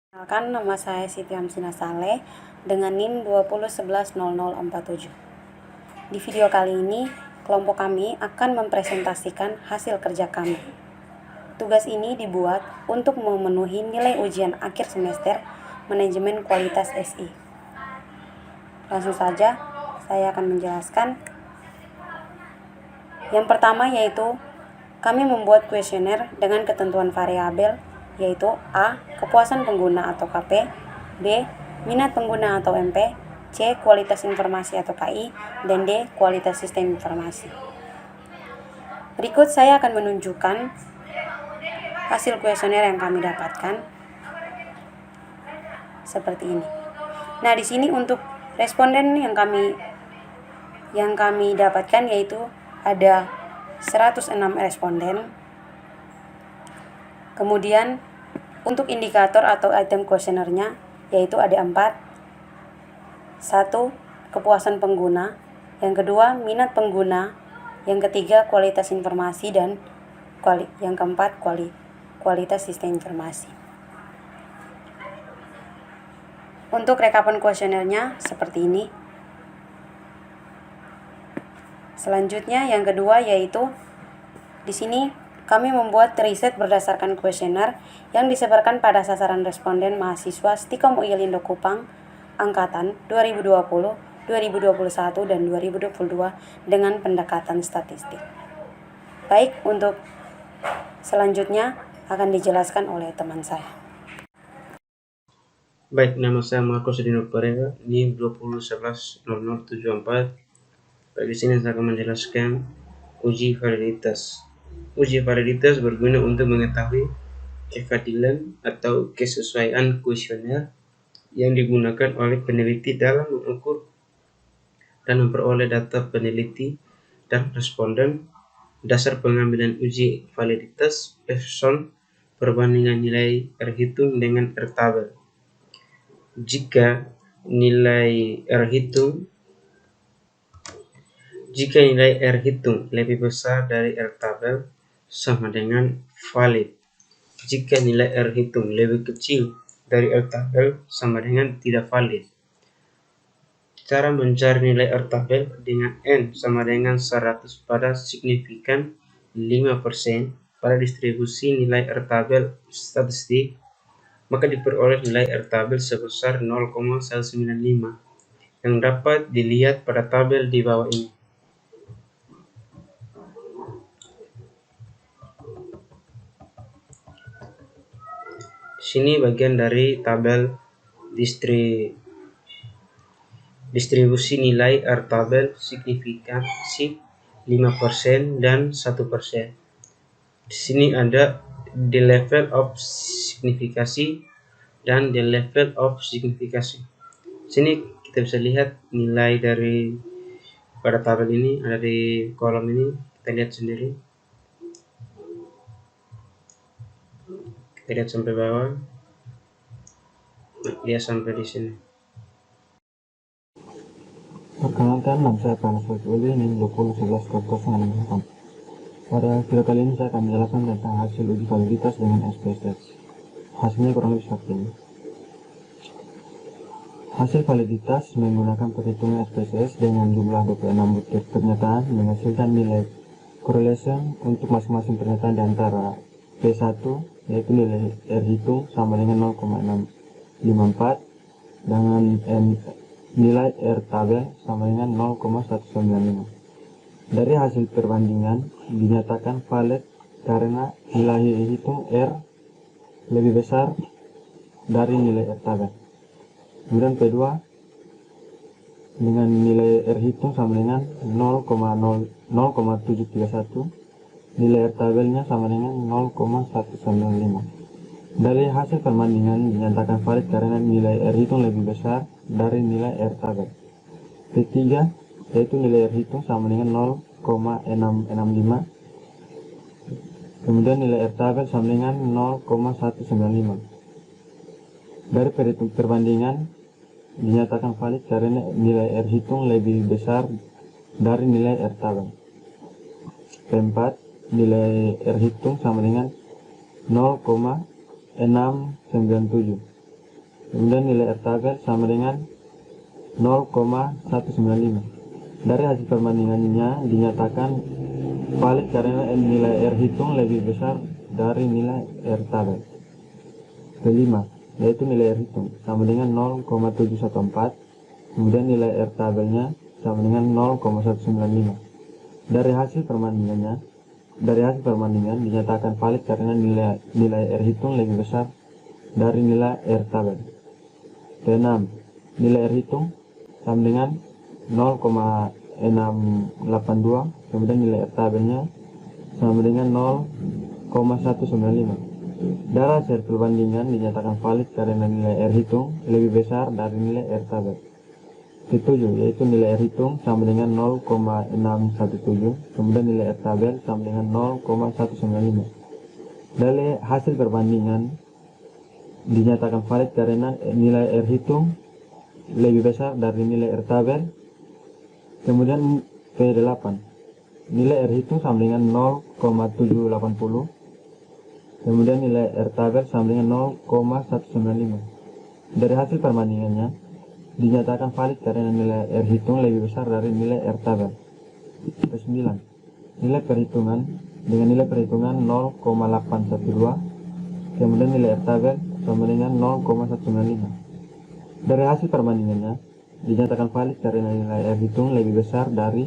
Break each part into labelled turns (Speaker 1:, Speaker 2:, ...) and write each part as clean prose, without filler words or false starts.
Speaker 1: Perkenalkan, nama saya Siti Hamsina Saleh dengan NIM 20110047. Di video kali ini, kelompok kami akan mempresentasikan hasil kerja kami. Tugas ini dibuat untuk memenuhi nilai ujian akhir semester Manajemen Kualitas SI. Langsung saja, saya akan menjelaskan. Yang pertama yaitu, kami membuat kuesioner dengan ketentuan variabel yaitu A. Kepuasan pengguna atau KP, B. Minat pengguna atau MP, C. Kualitas informasi atau KI, dan D. Kualitas sistem informasi. Berikut saya akan menunjukkan hasil kuesioner yang kami dapatkan seperti ini. Nah, di sini untuk responden yang kami dapatkan yaitu ada 106 responden. Kemudian untuk indikator atau item kuesionernya yaitu ada 4. 1. Kepuasan pengguna. Yang kedua, minat pengguna. Yang ketiga, kualitas informasi. Dan yang keempat, kualitas sistem informasi. Untuk rekapan kuesionernya seperti ini. Selanjutnya yang kedua yaitu di sini kami membuat riset berdasarkan kuesioner yang disebarkan pada sasaran responden mahasiswa Stikom UI Lindo Kupang angkatan 2020, 2021 dan 2022 dengan pendekatan statistik. Baik, untuk selanjutnya akan dijelaskan oleh teman saya.
Speaker 2: Baik, nama saya Marcos Dino Pereira, NIM 20110074. Di sini saya akan menjelaskan uji validitas. Uji validitas berguna untuk mengetahui keadilan atau kesesuaian kuesioner yang digunakan oleh peneliti dalam mengukur dan memperoleh data peneliti dan responden. Dasar pengambilan uji validitas Pearson perbandingan nilai R hitung dengan R tabel. Jika nilai R hitung lebih besar dari R tabel, sama dengan valid. Jika nilai R hitung lebih kecil dari R tabel, sama dengan tidak valid. Cara mencari nilai R tabel dengan N sama dengan 100 pada signifikan 5% pada distribusi nilai R tabel statistik, maka diperoleh nilai R tabel sebesar 0,195 yang dapat dilihat pada tabel di bawah ini. Sini bagian dari tabel distribusi nilai R tabel signifikansi 5% dan 1%. Di sini ada the level of signifikasi dan the level of signifikasi. Sini kita bisa lihat nilai dari pada tabel ini ada di kolom ini, kita lihat sendiri. Kita lihat sampai bawah, lihat sampai di sini.
Speaker 3: Perkenalkan, nama saya Panas Uli, NIM 20110064. Pada video kali ini saya akan menjelaskan tentang hasil uji validitas dengan SPSS. Hasilnya kurang lebih seperti ini. Hasil validitas menggunakan perhitungan SPSS dengan jumlah 26 butir pernyataan menghasilkan nilai correlation untuk masing-masing pernyataan di antara P1 yaitu nilai R hitung sama dengan 0,654 dengan nilai R tabel sama dengan 0,195. Dari hasil perbandingan dinyatakan valid karena nilai hitung R lebih besar dari nilai R tabel. Kemudian P2 dengan nilai R hitung sama dengan 0,731, nilai R tabelnya sama dengan 0,195. Dari hasil perbandingan dinyatakan valid karena nilai R hitung lebih besar dari nilai R tabel. P3 yaitu nilai R hitung sama dengan 0,665, kemudian nilai R tabel sama dengan 0,195. Dari perbandingan dinyatakan valid karena nilai R hitung lebih besar dari nilai R tabel. P4 nilai R hitung sama dengan 0,697, kemudian nilai R tabel sama dengan 0,195. Dari hasil perbandingannya dinyatakan valid karena nilai R hitung lebih besar dari nilai R tabel. Kelima, yaitu nilai R hitung sama dengan 0,714, kemudian nilai R tabelnya sama dengan 0,195. Dari hasil perbandingan dinyatakan valid karena nilai R hitung lebih besar dari nilai R tabel. Keenam, nilai R hitung sama dengan 0,682, kemudian nilai R tabelnya sama dengan 0,195. Dari hasil perbandingan dinyatakan valid karena nilai R hitung lebih besar dari nilai R tabel. Ketujuh, yaitu nilai R hitung sama dengan 0,617, kemudian nilai R tabel sama dengan 0,195. Dari hasil perbandingan dinyatakan valid karena nilai R hitung lebih besar dari nilai R tabel. Kemudian P8, nilai R hitung sama dengan 0,780, kemudian nilai R tabel sama dengan 0,195. Dari hasil perbandingannya dinyatakan valid karena nilai R hitung lebih besar dari nilai R tabel. Ke-9, nilai perhitungan dengan nilai perhitungan 0,812, kemudian nilai R tabel sama dengan 0,195. Dari hasil perbandingannya dinyatakan valid karena nilai R hitung lebih besar dari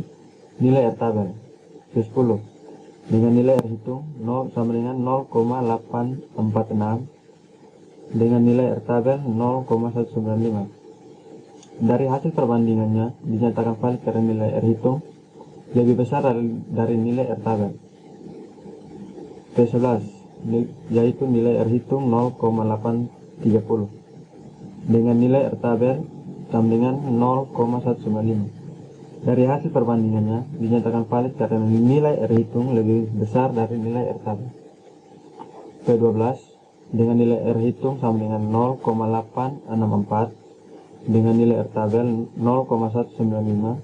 Speaker 3: nilai R tabel. Ke-10, dengan nilai R hitung 0 sama dengan 0,846, dengan nilai R tabel 0,195. Dari hasil perbandingannya dinyatakan valid karena nilai R hitung lebih besar dari nilai R tabel. Ke-11, yaitu nilai R hitung 0,830, dengan nilai R tabel sama dengan 0,195. Dari hasil perbandingannya dinyatakan valid karena nilai R hitung lebih besar dari nilai R tabel. Ke-12, dengan nilai R hitung sama dengan 0,864, dengan nilai R tabel 0,195.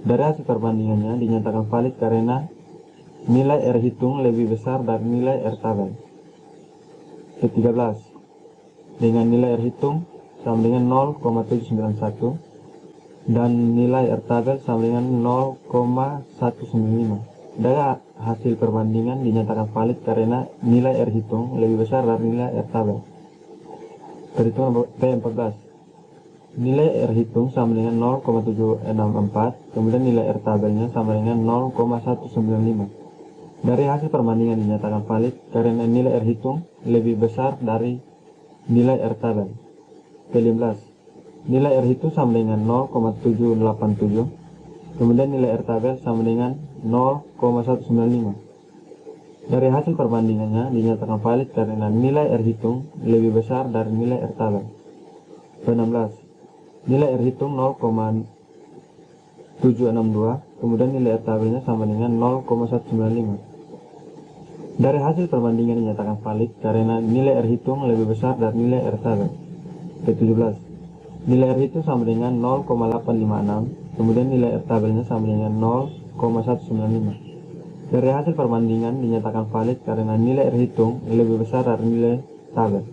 Speaker 3: Dari hasil perbandingannya dinyatakan valid karena nilai R hitung lebih besar dari nilai R tabel. Ke-13, dengan nilai R hitung sama dengan 0,791 dan nilai R tabel sama dengan 0,195. Dari hasil perbandingan dinyatakan valid karena nilai R hitung lebih besar dari nilai R tabel. Perhitungan P14, nilai R hitung sama dengan 0,764, kemudian nilai R tabelnya sama dengan 0,195. Dari hasil perbandingan dinyatakan valid karena nilai R hitung lebih besar dari nilai R tabel. Ke-15, nilai R hitung sama dengan 0,787, kemudian nilai R tabel sama dengan 0,195. Dari hasil perbandingannya dinyatakan valid karena nilai R hitung lebih besar dari nilai R tabel. Ke-16, nilai R hitung 0,762, kemudian nilai R tabelnya sama dengan 0,195. Dari hasil perbandingan dinyatakan valid karena nilai R hitung lebih besar dari nilai R tabel. Ke-17, nilai R hitung sama dengan 0,856, kemudian nilai R tabelnya sama dengan 0,195. Dari hasil perbandingan dinyatakan valid karena nilai R hitung lebih besar dari nilai tabel.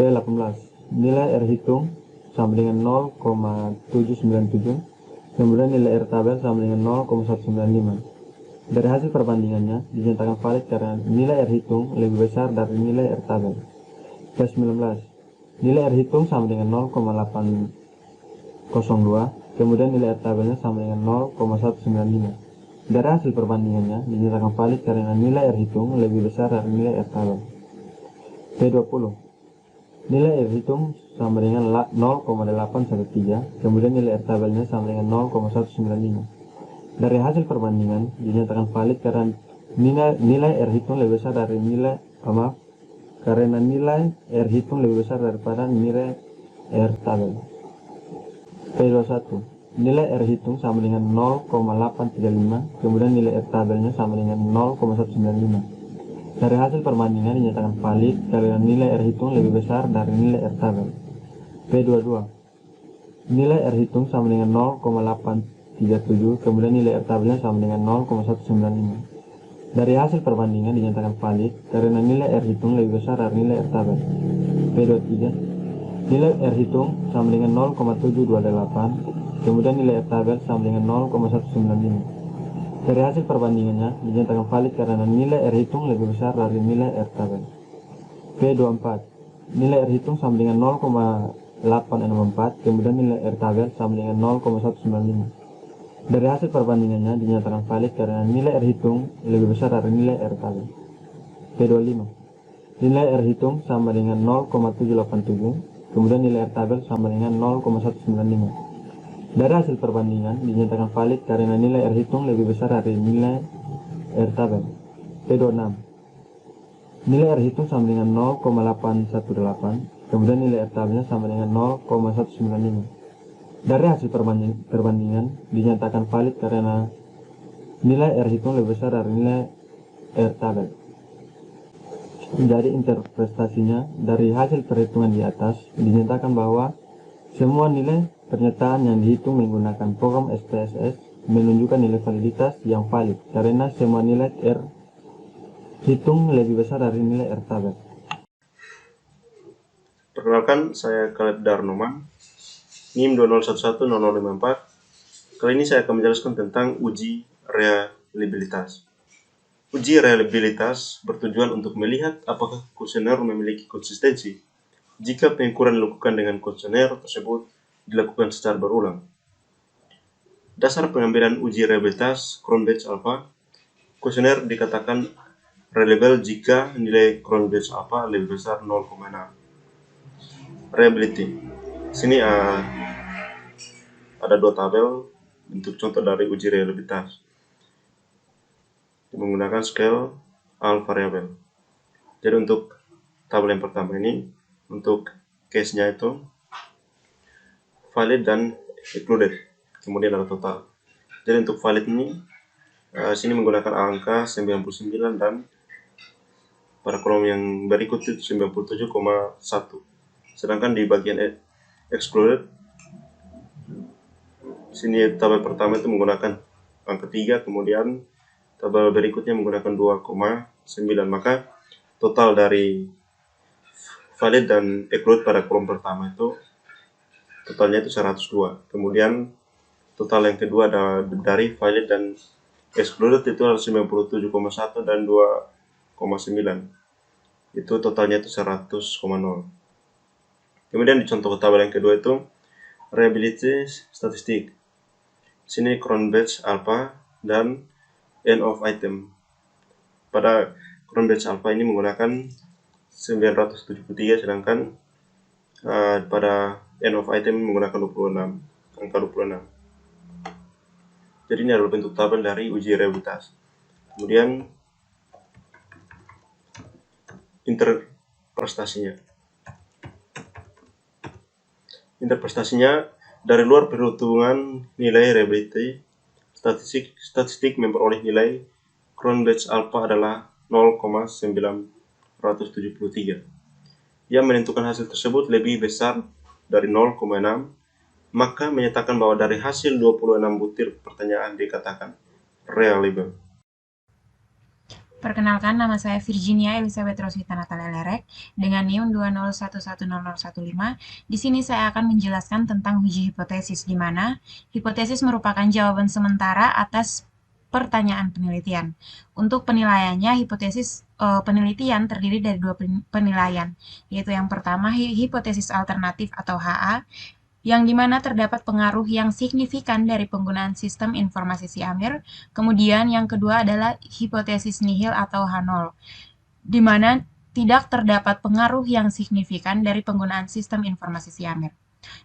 Speaker 3: Ke-18, nilai R hitung sama dengan 0,797, kemudian nilai R tabel sama dengan 0,195. Dari hasil perbandingannya dinyatakan valid karena nilai R hitung lebih besar dari nilai R tabel. Ke-19, nilai R hitung sama dengan 0,802, kemudian nilai R tabelnya sama dengan 0,195. Dari hasil perbandingannya dinyatakan valid karena nilai R hitung lebih besar dari nilai R tabel. Ke-20, nilai R hitung sama dengan 0,813, kemudian nilai R tabelnya sama dengan 0,195. Dari hasil perbandingan dinyatakan valid karena nilai R hitung lebih besar dari nilai karena nilai R hitung lebih besar daripada nilai R tabel. P21, nilai R hitung sama dengan 0,835, kemudian nilai R tabelnya sama dengan 0,195. Dari hasil perbandingan dinyatakan valid karena nilai R hitung lebih besar dari nilai R tabel. P22, nilai R hitung sama dengan 0,837, kemudian nilai R tabelnya sama dengan 0,195. Dari hasil perbandingan dinyatakan valid karena nilai R hitung lebih besar dari nilai R tabel. P23. Nilai R hitung sama dengan 0,728, kemudian nilai R tabel sama dengan 0,195. Dari hasil perbandingannya dinyatakan valid karena nilai R hitung lebih besar dari nilai R tabel. P24. Nilai R hitung sama dengan 0,864, kemudian nilai R tabel sama dengan 0,195. Dari hasil perbandingannya dinyatakan valid karena nilai R hitung lebih besar dari nilai R tabel. P25. Nilai R hitung sama dengan 0,787, kemudian nilai R tabel sama dengan 0,195. Dari hasil perbandingan dinyatakan valid karena nilai R hitung lebih besar dari nilai R tabel. P26. Nilai R hitung sama dengan 0,818, kemudian nilai R tabelnya sama dengan 0,195. Dari hasil perbandingan dinyatakan valid karena nilai R hitung lebih besar dari nilai R tabel. Jadi interpretasinya dari hasil perhitungan di atas dinyatakan bahwa semua nilai pernyataan yang dihitung menggunakan program SPSS menunjukkan nilai validitas yang valid karena semua nilai R hitung lebih besar dari nilai R tabel.
Speaker 2: Perkenalkan, saya Caleb Darnoman, NIM 2011054. Kali ini saya akan menjelaskan tentang uji reliabilitas. Uji reliabilitas bertujuan untuk melihat apakah kuesioner memiliki konsistensi jika pengukuran dilakukan dengan kuesioner tersebut dilakukan secara berulang. Dasar pengambilan uji reliabilitas Cronbach alpha, kuesioner dikatakan reliable jika nilai Cronbach alpha lebih besar 0,6. Reliability. Sini ada dua tabel untuk contoh dari uji reliabilitas menggunakan scale all variable. Jadi untuk tabel yang pertama ini, untuk case-nya itu valid dan excluded, kemudian ada total. Jadi untuk valid ini sini menggunakan angka 99 dan pada kolom yang berikut itu 97,1. Sedangkan di bagian excluded, sini tabel pertama itu menggunakan angka 3, kemudian tabel berikutnya menggunakan 2,9. Maka total dari valid dan excluded pada kolom pertama itu totalnya itu 102. Kemudian total yang kedua dari valid dan excluded itu adalah 97,1 dan 2,9. Itu totalnya itu 100,0. Kemudian di contoh tabel yang kedua itu reliability statistik. Sini Cronbach alpha dan end of item. Pada Cronbach alpha ini menggunakan 973, sedangkan pada end of item menggunakan 26, angka 26. Jadi ini adalah bentuk tabel dari uji reliabilitas. Kemudian interpretasinya dari luar perhitungan nilai reliability, statistik memperoleh nilai Cronbach alpha adalah 0,973. Yang menentukan hasil tersebut lebih besar dari 0,6, maka menyatakan bahwa dari hasil 26 butir pertanyaan dikatakan reliable.
Speaker 4: Perkenalkan, nama saya Virginia Elizabeth Rosita Natalia Lerek dengan NIM 2011015. Di sini saya akan menjelaskan tentang uji hipotesis, di mana hipotesis merupakan jawaban sementara atas pertanyaan penelitian. Untuk penilaiannya, hipotesis penelitian terdiri dari dua penilaian, yaitu yang pertama hipotesis alternatif atau HA, yang dimana terdapat pengaruh yang signifikan dari penggunaan sistem informasi Siamir. Kemudian yang kedua adalah hipotesis nihil atau H0, di mana tidak terdapat pengaruh yang signifikan dari penggunaan sistem informasi Siamir.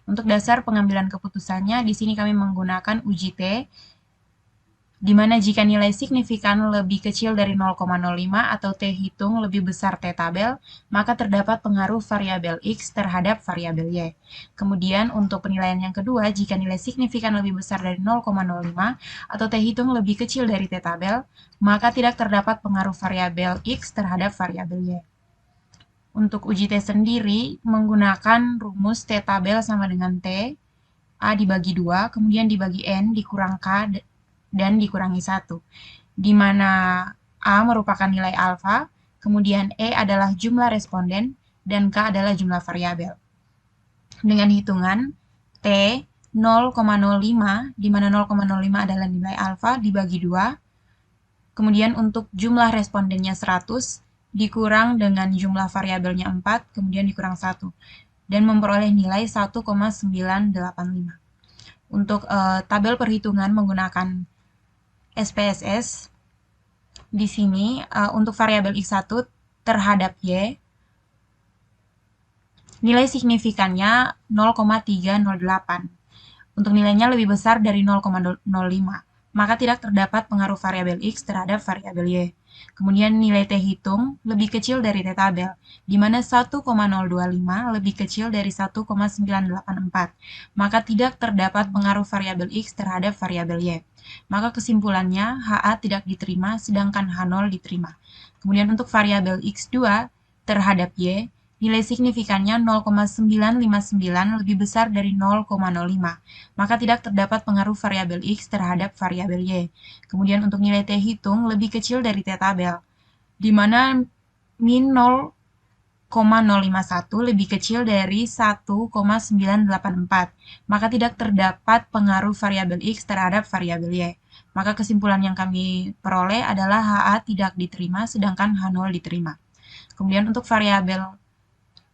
Speaker 4: Untuk dasar pengambilan keputusannya, di sini kami menggunakan uji T, di mana jika nilai signifikan lebih kecil dari 0,05 atau T hitung lebih besar T tabel, maka terdapat pengaruh variabel X terhadap variabel Y. Kemudian untuk penilaian yang kedua, jika nilai signifikan lebih besar dari 0,05 atau T hitung lebih kecil dari T tabel, maka tidak terdapat pengaruh variabel X terhadap variabel Y. Untuk uji T sendiri menggunakan rumus T tabel sama dengan T, A dibagi 2, kemudian dibagi N dikurang K dan dikurangi 1, di mana A merupakan nilai alfa, kemudian E adalah jumlah responden, dan K adalah jumlah variabel. Dengan hitungan T 0,05, di mana 0,05 adalah nilai alfa, dibagi 2, kemudian untuk jumlah respondennya 100, dikurang dengan jumlah variabelnya 4, kemudian dikurang 1, dan memperoleh nilai 1,985. Untuk tabel perhitungan menggunakan SPSS, di sini untuk variabel X1 terhadap Y, nilai signifikannya 0,308. Untuk nilainya lebih besar dari 0,05, maka tidak terdapat pengaruh variabel X terhadap variabel Y. Kemudian nilai T hitung lebih kecil dari T tabel, di mana 1,025 lebih kecil dari 1,984, maka tidak terdapat pengaruh variabel X terhadap variabel Y. Maka kesimpulannya HA tidak diterima, sedangkan H0 diterima. Kemudian untuk variabel X2 terhadap Y, nilai signifikannya 0,959 lebih besar dari 0,05, maka tidak terdapat pengaruh variabel X terhadap variabel Y. Kemudian untuk nilai T hitung lebih kecil dari T tabel, di mana min 0,051 lebih kecil dari 1,984, maka tidak terdapat pengaruh variabel X terhadap variabel Y. Maka kesimpulan yang kami peroleh adalah HA tidak diterima, sedangkan H0 diterima. Kemudian untuk variabel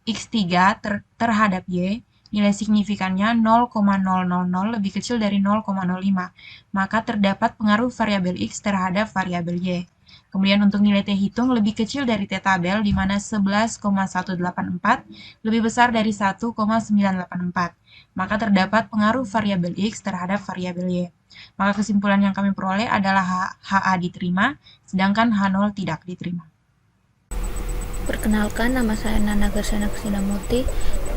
Speaker 4: X3 terhadap Y, nilai signifikannya 0,000 lebih kecil dari 0,05, maka terdapat pengaruh variabel X terhadap variabel Y. Kemudian untuk nilai T hitung lebih kecil dari T tabel, di mana 11,184 lebih besar dari 1,984, maka terdapat pengaruh variabel X terhadap variabel Y. Maka kesimpulan yang kami peroleh adalah HA diterima, sedangkan H0 tidak diterima.
Speaker 5: Perkenalkan, nama saya Nana Gersena Kusinamuti,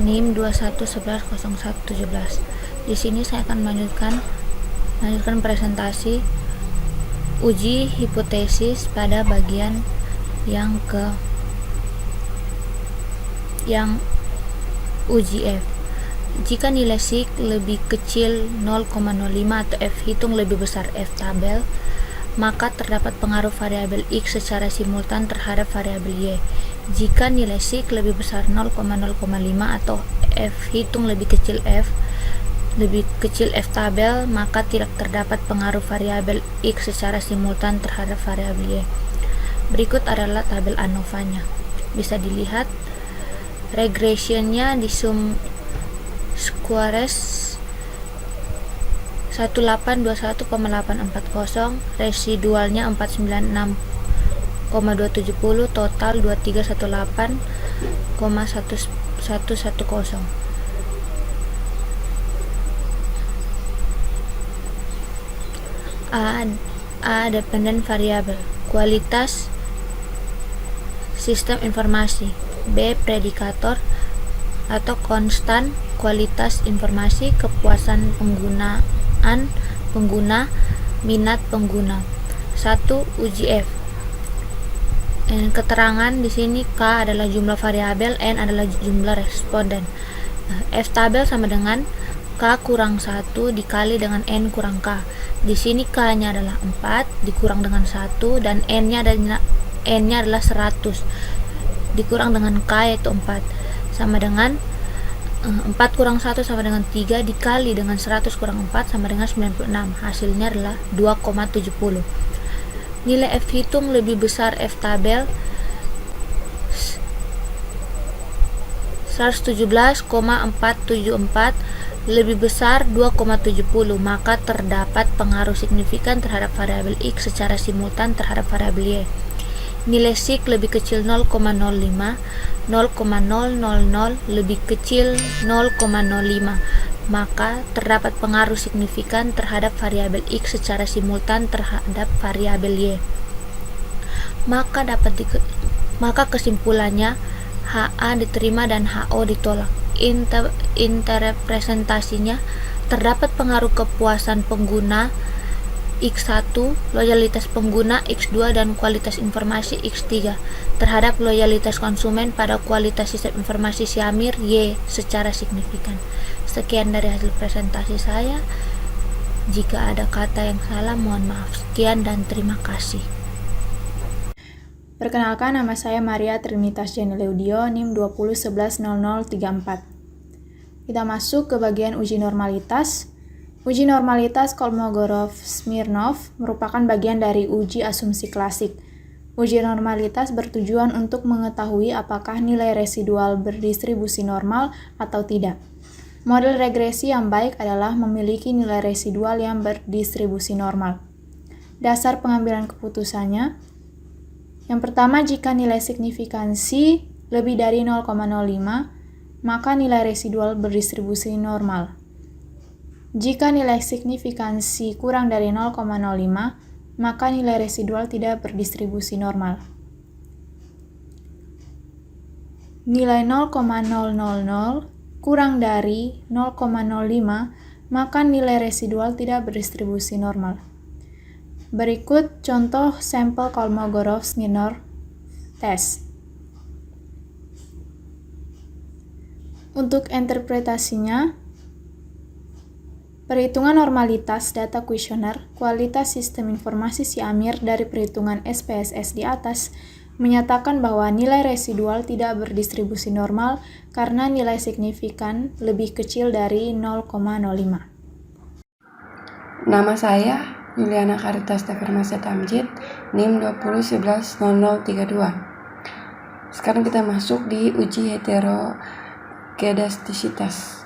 Speaker 5: NIM 21110117. Di sini saya akan melanjutkan presentasi uji hipotesis pada bagian yang uji F. Jika nilai SIK lebih kecil 0,05 atau F hitung lebih besar F tabel, maka terdapat pengaruh variabel X secara simultan terhadap variabel Y. Jika nilai SIK lebih besar 0,05 atau F hitung lebih kecil F tabel, maka tidak terdapat pengaruh variabel X secara simultan terhadap variabel Y. Berikut adalah tabel ANOVA-nya. Bisa dilihat regressionnya di sum squares 1821,840, residualnya 496,270, total 2318,110. A dependent variable, kualitas sistem informasi. B predikator atau konstan kualitas informasi, kepuasan pengguna, minat pengguna. 1. Uji F. Keterangan di sini K adalah jumlah variabel, N adalah jumlah responden. F tabel sama dengan K kurang 1 dikali dengan N kurang K. Di sini K-nya adalah 4 dikurang dengan 1 dan N-nya adalah 100 dikurang dengan K yaitu 4, sama dengan 4 kurang 1 sama dengan 3 dikali dengan 100 kurang 4 sama dengan 96. Hasilnya adalah 2,70. Nilai F hitung lebih besar F tabel 117,474 lebih besar 2,70, maka terdapat pengaruh signifikan terhadap variabel X secara simultan terhadap variabel Y. Nilai SIK lebih kecil 0,05, 0,000 lebih kecil 0,05, maka terdapat pengaruh signifikan terhadap variabel X secara simultan terhadap variabel Y. Maka kesimpulannya HA diterima dan HO ditolak. Interpretasinya, terdapat pengaruh kepuasan pengguna X1, loyalitas pengguna X2, dan kualitas informasi X3 terhadap loyalitas konsumen pada kualitas sistem informasi Syamir Y secara signifikan. Sekian dari hasil presentasi saya. Jika ada kata yang salah, mohon maaf. Sekian dan terima kasih.
Speaker 6: Perkenalkan, nama saya Maria Trinitas Janeleudio, NIM 20110034. Kita masuk ke bagian uji normalitas. Uji normalitas Kolmogorov-Smirnov merupakan bagian dari uji asumsi klasik. Uji normalitas bertujuan untuk mengetahui apakah nilai residual berdistribusi normal atau tidak. Model regresi yang baik adalah memiliki nilai residual yang berdistribusi normal. Dasar pengambilan keputusannya, yang pertama, jika nilai signifikansi lebih dari 0,05, maka nilai residual berdistribusi normal. Jika nilai signifikansi kurang dari 0,05, maka nilai residual tidak berdistribusi normal. Nilai 0,000 kurang dari 0,05, maka nilai residual tidak berdistribusi normal. Berikut contoh sampel Kolmogorov-Smirnov test. Untuk interpretasinya, perhitungan normalitas data kuesioner kualitas sistem informasi SIAMIR dari perhitungan SPSS di atas menyatakan bahwa nilai residual tidak berdistribusi normal karena nilai signifikan lebih kecil dari 0,05.
Speaker 1: Nama saya Juliana Karitas Tefermasa Tamjid, NIM 20110032. Sekarang kita masuk di uji heterokedastisitas.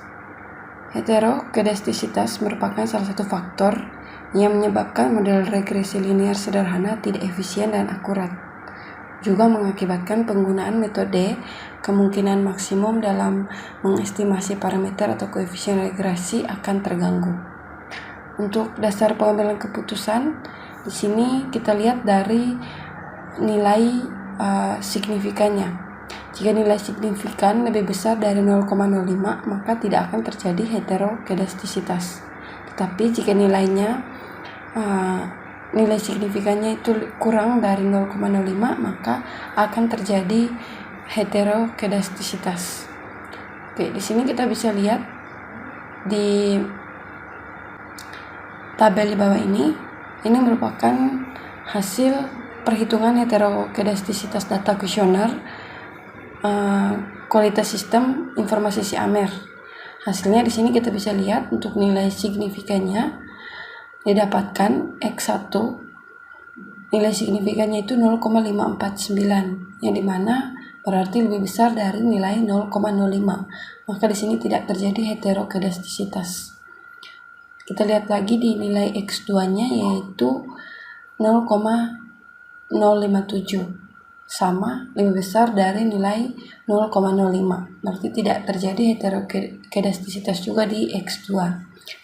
Speaker 1: Heterokedastisitas merupakan salah satu faktor yang menyebabkan model regresi linear sederhana tidak efisien dan akurat. Juga mengakibatkan penggunaan metode kemungkinan maksimum dalam mengestimasi parameter atau koefisien regresi akan terganggu. Untuk dasar pengambilan keputusan, di sini kita lihat dari nilai signifikannya. Jika nilai signifikan lebih besar dari 0,05, maka tidak akan terjadi heterokedastisitas. Tetapi jika nilai signifikannya itu kurang dari 0,05, maka akan terjadi heterokedastisitas. Oke, di sini kita bisa lihat di tabel di bawah ini merupakan hasil perhitungan heterokedastisitas data kuesioner kualitas sistem informasi SIAMIR. Hasilnya di sini kita bisa lihat untuk nilai signifikannya didapatkan X1, nilai signifikannya itu 0,549, yang dimana berarti lebih besar dari nilai 0,05. Maka di sini tidak terjadi heterokedastisitas. Kita lihat lagi di nilai X2-nya yaitu 0,057, sama lebih besar dari nilai 0,05. Berarti tidak terjadi heterokedastisitas juga di X2.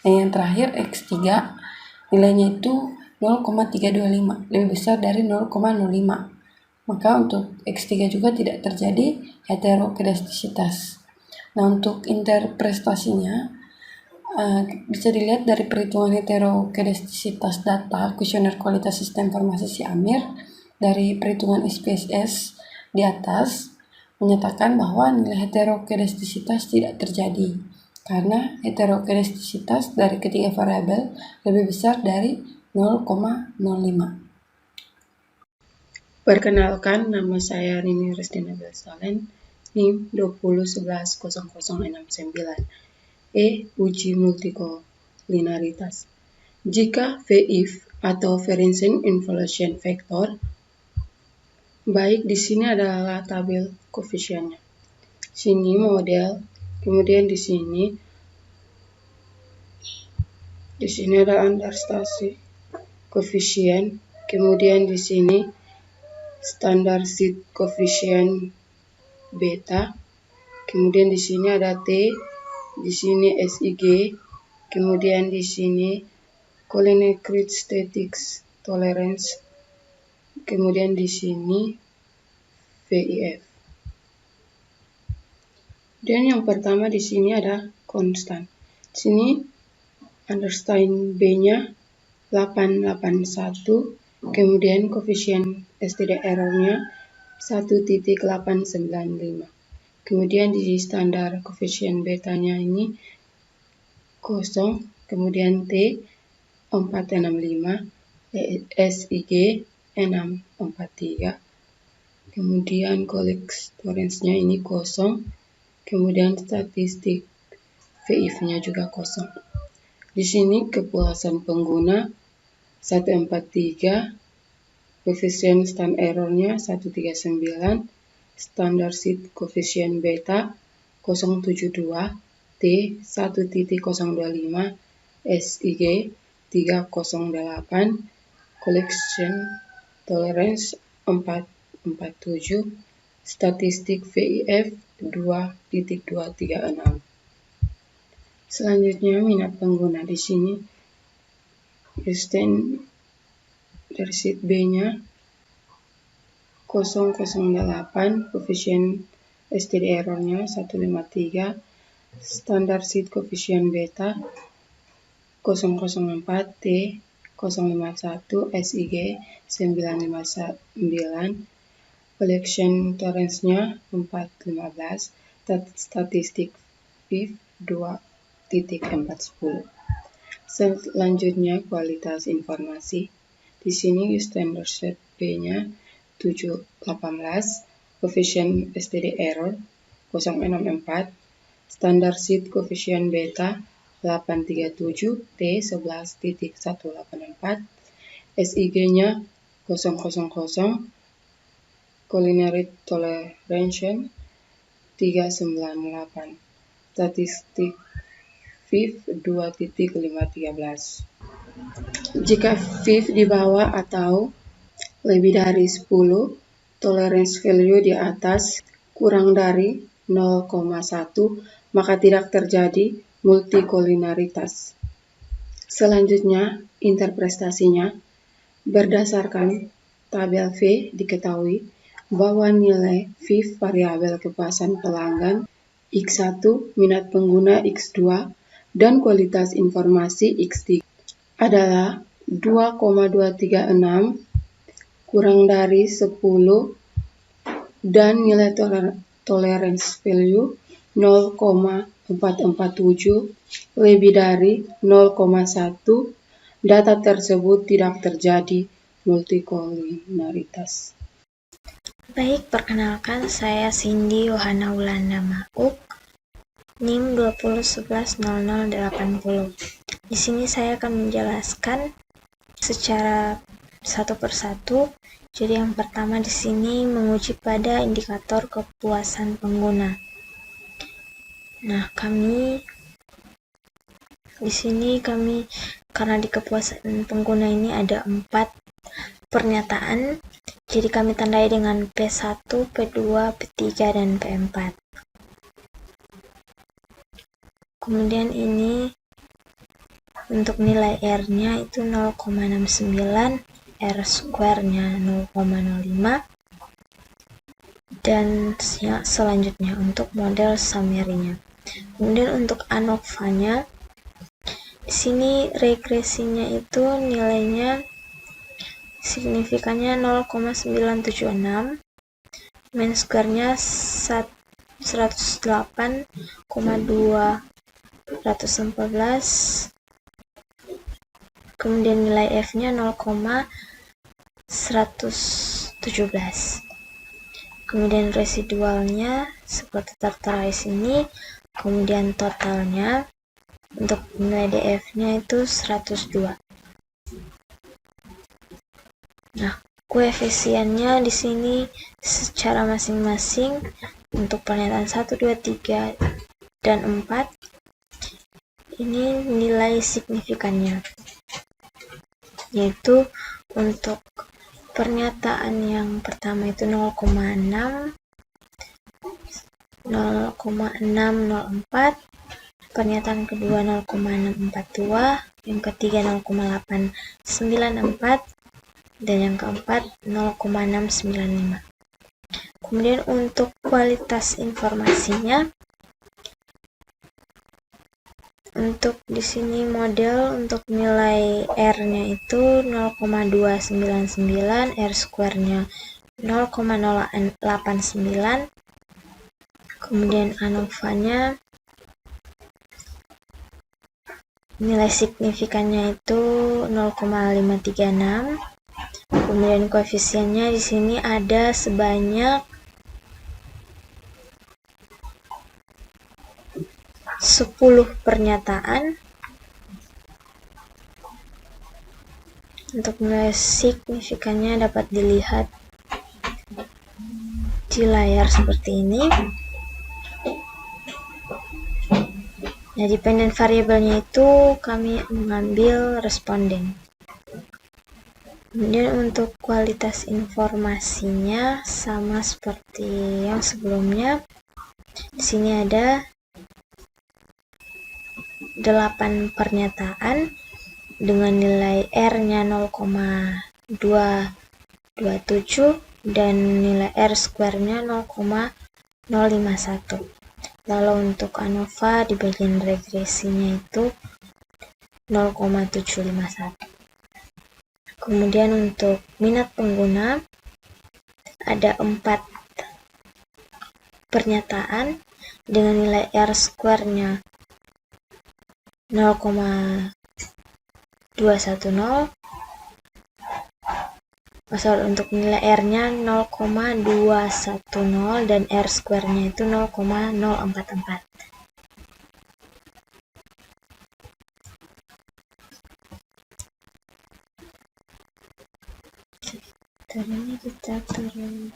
Speaker 1: Dan yang terakhir X3 nilainya itu 0,325, lebih besar dari 0,05. Maka untuk X3 juga tidak terjadi heterokedastisitas. Nah, untuk interpretasinya bisa dilihat dari perhitungan heterokedastisitas data kuesioner kualitas sistem informasi SIAMIR dari perhitungan SPSS di atas menyatakan bahwa nilai heterokedastisitas tidak terjadi karena heterokedastisitas dari ketiga variabel lebih besar dari 0,05.
Speaker 7: Perkenalkan, nama saya Rini Restina Belsalen, NIM 20110069. Uji multikolinaritas. Jika VIF atau Variance Involution Vector, baik di sini adalah tabel koefisiennya. Sini model, kemudian di sini ada understasi koefisien, kemudian di sini standar seed koefisien beta, kemudian di sini ada T, di sini SIG, kemudian di sini Collinear Statistics Tolerance, kemudian di sini VIF. Dan yang pertama di sini ada konstan. Sini Einstein B-nya 881, kemudian koefisien STD error-nya 1.895. Kemudian di standar koefisien betanya ini 0, kemudian T 465, SIG 643, kemudian collectorance-nya ini kosong, kemudian statistik VIF-nya juga kosong. Di sini kepuasan pengguna 143, koefisien stand error-nya 139, standard seed koefisien beta 072, T 1.025, SIG 308, collection tolerance 447, statistik VIF 2.236. Selanjutnya minat pengguna di sini standard seed B-nya 008, koefisien STD error-nya 153, standard seed koefisien beta 004, T 051, SIG 959, collection tolerance-nya 415, statistik VIF 2.410. Selanjutnya kualitas informasi. Di sini standard set B-nya 718, koefisien STD error 064, standard seed koefisien beta 837, T 11.184, SIG-nya 000, culinary toleration 398, statistik VIF 2.513. Jika VIF di bawah atau lebih dari 10, tolerance value di atas kurang dari 0,1, maka tidak terjadi multikulinaritas. Selanjutnya, interpretasinya. Berdasarkan tabel V diketahui bahwa nilai VIF variabel kepuasan pelanggan X1, minat pengguna X2, dan kualitas informasi X3 adalah 2,236 kurang dari 10 dan nilai tolerance value 0,447 lebih dari 0,1, data tersebut tidak terjadi multikulinaritas.
Speaker 5: Baik, perkenalkan saya Cindy Yohana Wulanda Mauk, NIM 2011080. Di sini saya akan menjelaskan secara satu persatu. Jadi yang pertama di sini menguji pada indikator kepuasan pengguna. Nah, karena di kepuasan pengguna ini ada 4 pernyataan, jadi kami tandai dengan P1, P2, P3, dan P4. Kemudian ini untuk nilai R-nya itu 0,69, R square-nya 0,05, dan selanjutnya untuk model summary-nya. Kemudian untuk ANOVA-nya, di sini regresinya itu nilainya signifikannya 0,976, mean square-nya 108,214, kemudian nilai F-nya 0,117. Kemudian residualnya seperti tertera di sini, kemudian totalnya untuk nilai DF-nya itu 102. Nah, koefisiennya di sini secara masing-masing untuk pernyataan 1, 2, 3, dan 4 ini nilai signifikannya, yaitu untuk pernyataan yang pertama itu 0,6, 0,604, pernyataan kedua 0,642, yang ketiga 0,894, dan yang keempat 0,695. Kemudian untuk kualitas informasinya, untuk di sini model untuk nilai R-nya itu 0,299, R square-nya 0,089, kemudian ANOVA-nya nilai signifikannya itu 0,536, Kemudian koefisiennya di sini ada sebanyak 10 pernyataan. Untuk nilai signifikannya dapat dilihat di layar seperti ini. Nah, dependent variabelnya itu kami mengambil responden. Kemudian untuk kualitas informasinya sama seperti yang sebelumnya. Di sini ada 8 pernyataan dengan nilai R-nya 0,227 dan nilai R square-nya 0,051. Lalu untuk ANOVA di bagian regresinya itu 0,751. Kemudian untuk minat pengguna ada 4 pernyataan dengan nilai R square-nya 0,210. Untuk nilai R-nya 0,210 dan R square-nya itu 0,044. Ini kita turun.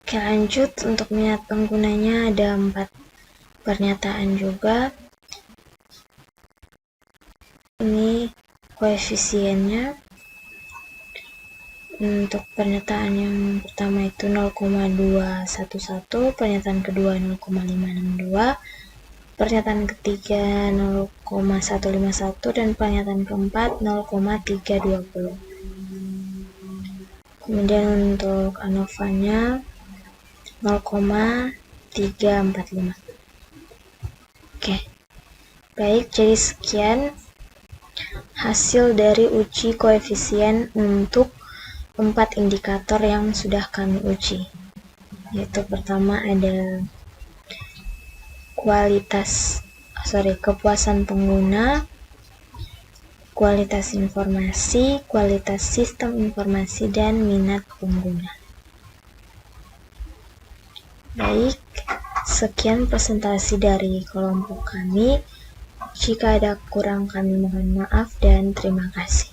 Speaker 5: Oke, lanjut. Untuk minat penggunanya ada 4 pernyataan juga. Ini koefisiennya. Untuk pernyataan yang pertama itu 0,211, pernyataan kedua 0,562, pernyataan ketiga 0,151 dan pernyataan keempat 0,320. Kemudian untuk ANOVA-nya 0,345. Oke. Baik, jadi sekian hasil dari uji koefisien untuk 4 indikator yang sudah kami uji. Yaitu pertama ada kepuasan pengguna, kualitas informasi, kualitas sistem informasi, dan minat pengguna. Baik, sekian presentasi dari kelompok kami. Jika ada kurang kami mohon maaf dan terima kasih.